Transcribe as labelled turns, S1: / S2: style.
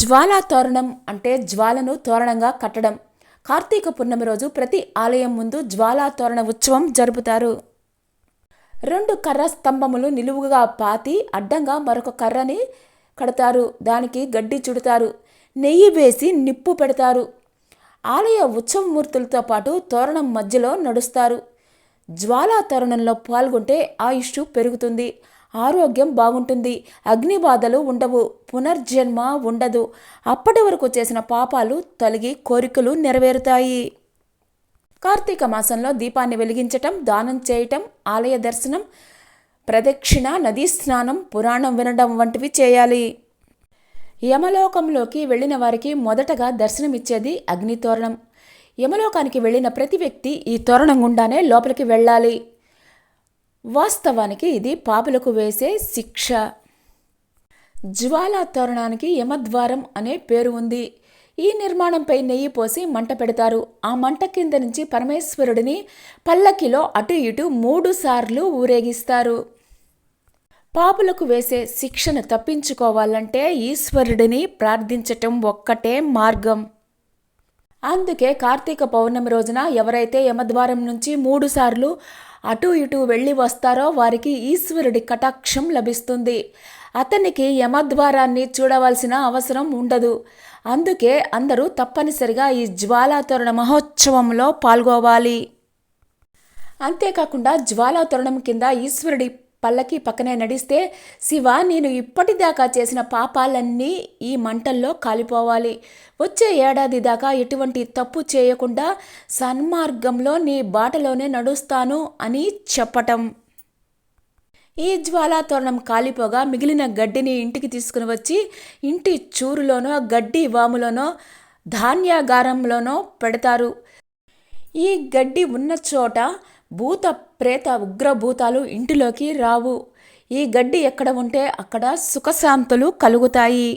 S1: జ్వాలా తోరణం అంటే జ్వాలను తోరణంగా కట్టడం. కార్తీక పున్నమి రోజు ప్రతి ఆలయం ముందు జ్వాలా తోరణ ఉత్సవం జరుపుతారు. 2 కర్ర స్తంభములు నిలువుగా పాతి అడ్డంగా మరొక కర్రని కడతారు. దానికి గడ్డి చుడతారు. నెయ్యి వేసి నిప్పు పెడతారు. ఆలయ ఉత్సవమూర్తులతో పాటు తోరణం మధ్యలో నడుస్తారు. జ్వాలా తోరణంలో పాల్గొంటే ఆయుష్ పెరుగుతుంది, ఆరోగ్యం బాగుంటుంది, అగ్నిబాధలు ఉండవు, పునర్జన్మ ఉండదు, అప్పటి వరకు చేసిన పాపాలు తొలగి కోరికలు నెరవేరుతాయి. కార్తీక మాసంలో దీపాన్ని వెలిగించటం, దానం చేయటం, ఆలయ దర్శనం, ప్రదక్షిణ, నదీ స్నానం, పురాణం వినడం వంటివి చేయాలి. యమలోకంలోకి వెళ్ళిన వారికి మొదటగా దర్శనమిచ్చేది అగ్నితోరణం. యమలోకానికి వెళ్ళిన ప్రతి వ్యక్తి ఈ తోరణం గుండానే లోపలికి వెళ్ళాలి. వాస్తవానికి ఇది పాపులకు వేసే శిక్ష. జ్వాలా తోరణానికి యమద్వారం అనే పేరు ఉంది. ఈ నిర్మాణంపై నెయ్యి పోసి మంట పెడతారు. ఆ మంట కింద నుంచి పరమేశ్వరుడిని పల్లకిలో అటు ఇటు 3 సార్లు ఊరేగిస్తారు. పాపులకు వేసే శిక్షను తప్పించుకోవాలంటే ఈశ్వరుడిని ప్రార్థించటం ఒక్కటే మార్గం. అందుకే కార్తీక పౌర్ణమి రోజున ఎవరైతే యమద్వారం నుంచి 3 సార్లు అటు ఇటు వెళ్ళి వస్తారో వారికి ఈశ్వరుడి కటాక్షం లభిస్తుంది. అతనికి యమద్వారాన్ని చూడవలసిన అవసరం ఉండదు. అందుకే అందరూ తప్పనిసరిగా ఈ జ్వాలాతోరణ మహోత్సవంలో పాల్గొవాలి. అంతేకాకుండా జ్వాలాతోరణం కింద ఈశ్వరుడి పల్లకి పక్కనే నడిస్తే, శివ, నేను ఇప్పటిదాకా చేసిన పాపాలన్నీ ఈ మంటల్లో కాలిపోవాలి, వచ్చే ఏడాది దాకా ఎటువంటి తప్పు చేయకుండా సన్మార్గంలో నీ బాటలోనే నడుస్తాను అని చెప్పటం. ఈ జ్వాలాతోరణం కాలిపోగా మిగిలిన గడ్డిని ఇంటికి తీసుకుని వచ్చి ఇంటి చూరులోనో, గడ్డి వాములోనో, ధాన్యాగారంలోనో పెడతారు. ఈ గడ్డి ఉన్న చోట భూత ప్రేత ఉగ్రభూతాలు ఇంటిలోకి రావు. ఈ గడ్డి ఎక్కడ ఉంటే అక్కడ సుఖశాంతులు కలుగుతాయి.